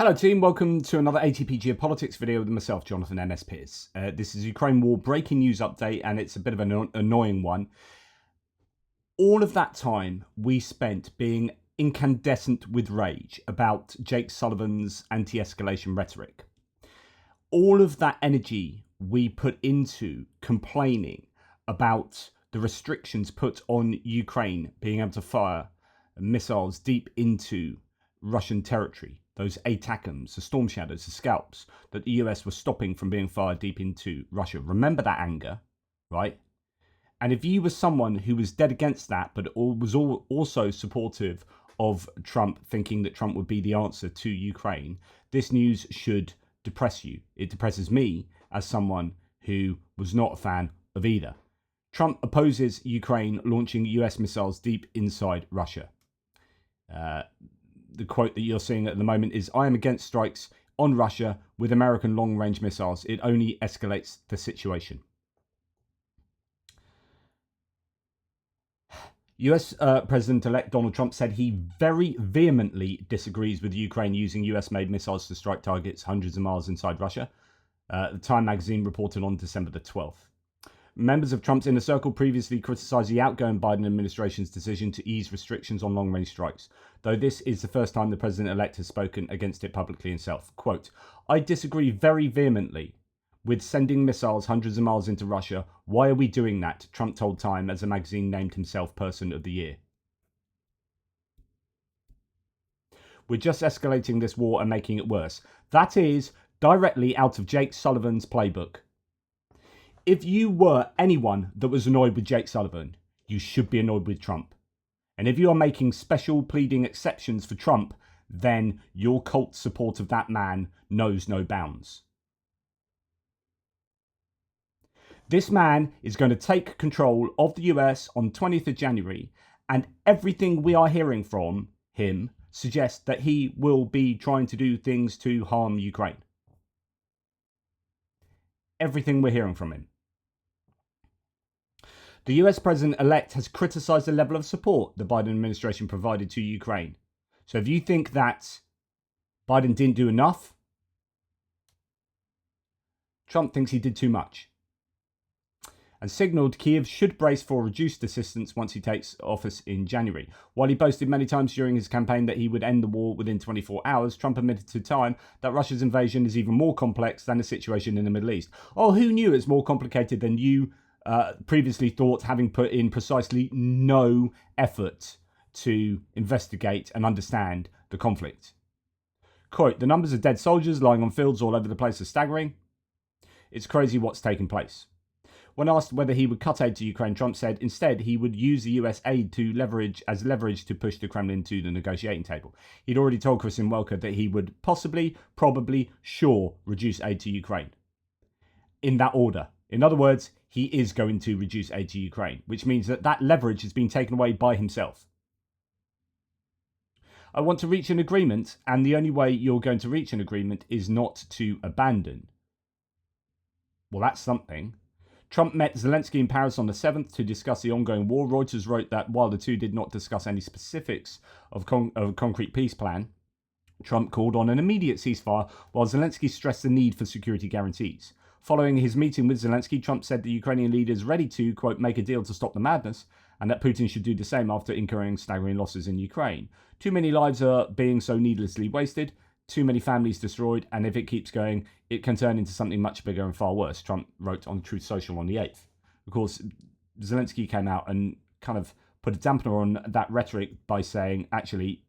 Hello team, welcome to another ATP Geopolitics video with myself, Jonathan N.S. Pearce. This is Ukraine War breaking news update, and it's a bit of an annoying one. All of that time we spent being incandescent with rage about Jake Sullivan's anti-escalation rhetoric. All of that energy we put into complaining about the restrictions put on Ukraine being able to fire missiles deep into Russian territory, those ATACMS, the Storm Shadows, the Scalps, that the US was stopping from being fired deep into Russia. Remember that anger, right? And if you were someone who was dead against that, but was also supportive of Trump, thinking that Trump would be the answer to Ukraine, this news should depress you. It depresses me as someone who was not a fan of either. Trump opposes Ukraine launching US missiles deep inside Russia. The quote that you're seeing at the moment is, "I am against strikes on Russia with American long-range missiles. It only escalates the situation." US President-elect Donald Trump said he very vehemently disagrees with Ukraine using US-made missiles to strike targets hundreds of miles inside Russia. The Time magazine reported on December the 12th. Members of Trump's inner circle previously criticized the outgoing Biden administration's decision to ease restrictions on long-range strikes, though this is the first time the president-elect has spoken against it publicly himself. Quote, "I disagree very vehemently with sending missiles hundreds of miles into Russia. Why are we doing that?" Trump told Time as the magazine named himself Person of the Year. "We're just escalating this war and making it worse." That is directly out of Jake Sullivan's playbook. If you were anyone that was annoyed with Jake Sullivan, you should be annoyed with Trump. And if you are making special pleading exceptions for Trump, then your cult support of that man knows no bounds. This man is going to take control of the US on 20th of January, and everything we are hearing from him suggests that he will be trying to do things to harm Ukraine. Everything we're hearing from him. The US president-elect has criticized the level of support the Biden administration provided to Ukraine. So if you think that Biden didn't do enough, Trump thinks he did too much. And signaled Kyiv should brace for reduced assistance once he takes office in January. While he boasted many times during his campaign that he would end the war within 24 hours, Trump admitted to Time that Russia's invasion is even more complex than the situation in the Middle East. Oh, who knew it's more complicated than you previously thought, having put in precisely no effort to investigate and understand the conflict. Quote, "The numbers of dead soldiers lying on fields all over the place are staggering. It's crazy what's taken place." When asked whether he would cut aid to Ukraine, Trump said instead he would use the US aid to leverage to push the Kremlin to the negotiating table. He'd already told Kristen Welker that he would possibly, probably, sure reduce aid to Ukraine. In that order. In other words, he is going to reduce aid to Ukraine, which means that that leverage has been taken away by himself. "I want to reach an agreement, and the only way you're going to reach an agreement is not to abandon." Well, that's something. Trump met Zelensky in Paris on the 7th to discuss the ongoing war. Reuters wrote that while the two did not discuss any specifics of a concrete peace plan, Trump called on an immediate ceasefire, while Zelensky stressed the need for security guarantees. Following his meeting with Zelensky, Trump said the Ukrainian leader is ready to, quote, "make a deal to stop the madness," and that Putin should do the same after incurring staggering losses in Ukraine. "Too many lives are being so needlessly wasted, too many families destroyed, and if it keeps going, it can turn into something much bigger and far worse," Trump wrote on Truth Social on the 8th. Of course, Zelensky came out and kind of put a dampener on that rhetoric by saying, actually,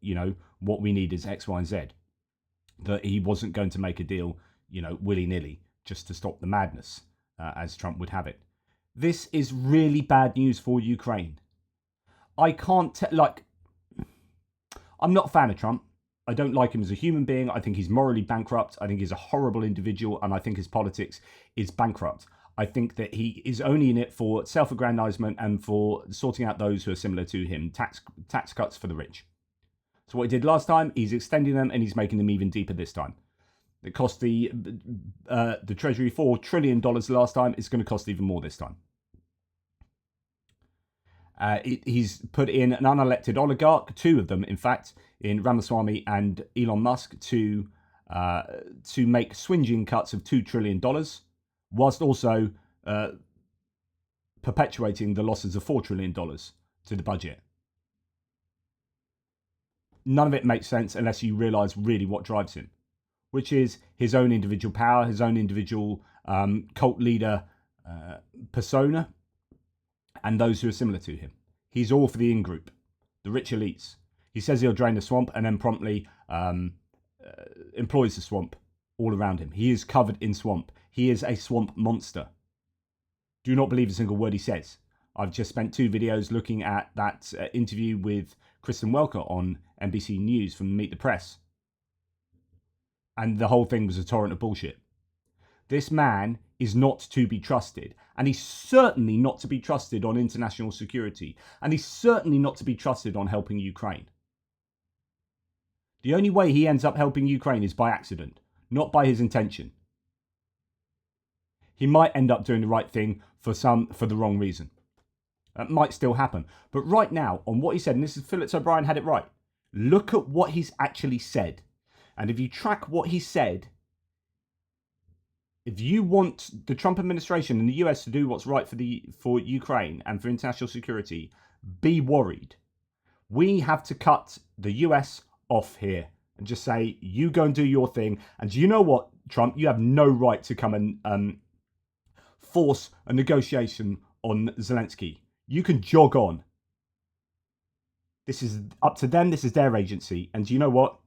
what we need is X, Y, and Z. That he wasn't going to make a deal, willy-nilly, just to stop the madness, as Trump would have it. This is really bad news for Ukraine. I can't, I'm not a fan of Trump. I don't like him as a human being. I think he's morally bankrupt. I think he's a horrible individual, and I think his politics is bankrupt. I think that he is only in it for self-aggrandizement and for sorting out those who are similar to him, tax cuts for the rich. So what he did last time, he's extending them, and he's making them even deeper this time. It cost the Treasury $4 trillion last time. It's going to cost even more this time. He's put in an unelected oligarch, two of them, in fact, in Ramaswamy and Elon Musk, to to make swinging cuts of $2 trillion, whilst also perpetuating the losses of $4 trillion to the budget. None of it makes sense unless you realise really what drives him, which is his own individual power, his own individual cult leader persona, and those who are similar to him. He's all for the in-group, the rich elites. He says he'll drain the swamp and then promptly employs the swamp all around him. He is covered in swamp. He is a swamp monster. Do not believe a single word he says. I've just spent 2 videos looking at that interview with Kristen Welker on NBC News from Meet the Press. And the whole thing was a torrent of bullshit. This man is not to be trusted. And he's certainly not to be trusted on international security. And he's certainly not to be trusted on helping Ukraine. The only way he ends up helping Ukraine is by accident, not by his intention. He might end up doing the right thing for the wrong reason. That might still happen. But right now, on what he said, and this is Phillips O'Brien had it right, look at what he's actually said. And if you track what he said, if you want the Trump administration and the US to do what's right for Ukraine and for international security, be worried. We have to cut the US off here and just say, you go and do your thing. And you know what, Trump, you have no right to come and force a negotiation on Zelensky. You can jog on. This is up to them. This is their agency. And you know what?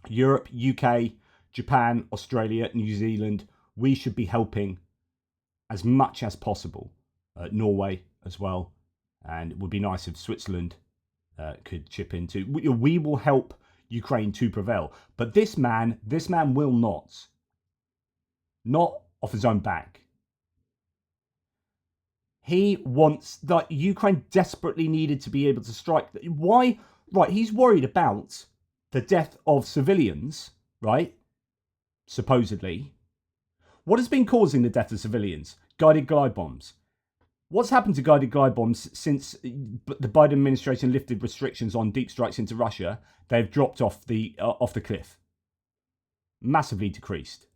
Europe, UK, Japan, Australia, New Zealand, we should be helping as much as possible. Norway as well. And it would be nice if Switzerland could chip in too. We will help Ukraine to prevail. But this man will not. Not off his own back. He wants, like, Ukraine desperately needed to be able to strike. Why? Right, he's worried about the death of civilians, right? Supposedly. What has been causing the death of civilians? Guided glide bombs. What's happened to guided glide bombs since the Biden administration lifted restrictions on deep strikes into Russia? They've dropped off the cliff. Massively decreased.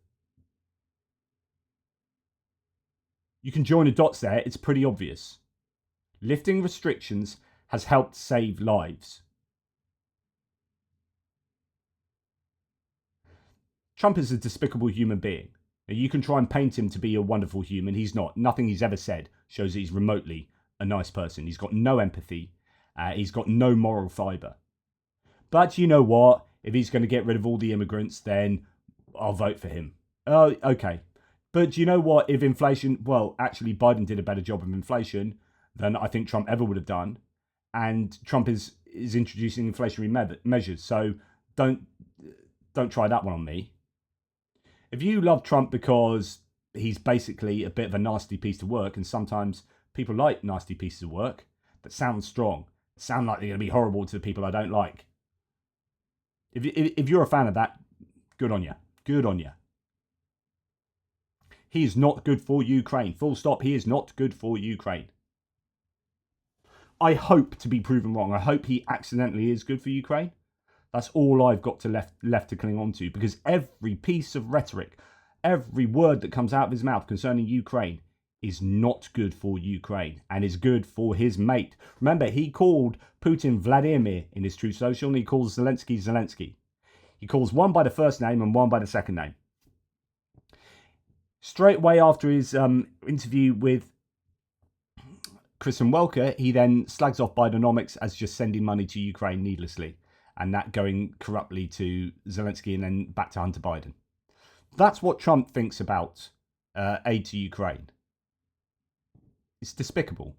You can join the dots there. It's pretty obvious. Lifting restrictions has helped save lives. Trump is a despicable human being. You can try and paint him to be a wonderful human. He's not. Nothing he's ever said shows that he's remotely a nice person. He's got no empathy. He's got no moral fibre. But you know what? If he's going to get rid of all the immigrants, then I'll vote for him. Oh, okay. But you know what? If inflation... Well, actually, Biden did a better job of inflation than I think Trump ever would have done. And Trump is introducing inflationary measures. So don't try that one on me. If you love Trump because he's basically a bit of a nasty piece of work, and sometimes people like nasty pieces of work that sound strong, sound like they're going to be horrible to the people I don't like. If you're a fan of that, good on you. Good on you. He is not good for Ukraine. Full stop. He is not good for Ukraine. I hope to be proven wrong. I hope he accidentally is good for Ukraine. That's all I've got left to cling on to, because every piece of rhetoric, every word that comes out of his mouth concerning Ukraine is not good for Ukraine and is good for his mate. Remember, he called Putin Vladimir in his Truth Social, and he calls Zelensky Zelensky. He calls one by the first name and one by the second name. Straight away after his interview with Kristen Welker, he then slags off Bidenomics as just sending money to Ukraine needlessly, and that going corruptly to Zelensky and then back to Hunter Biden. That's what Trump thinks about aid to Ukraine. It's despicable.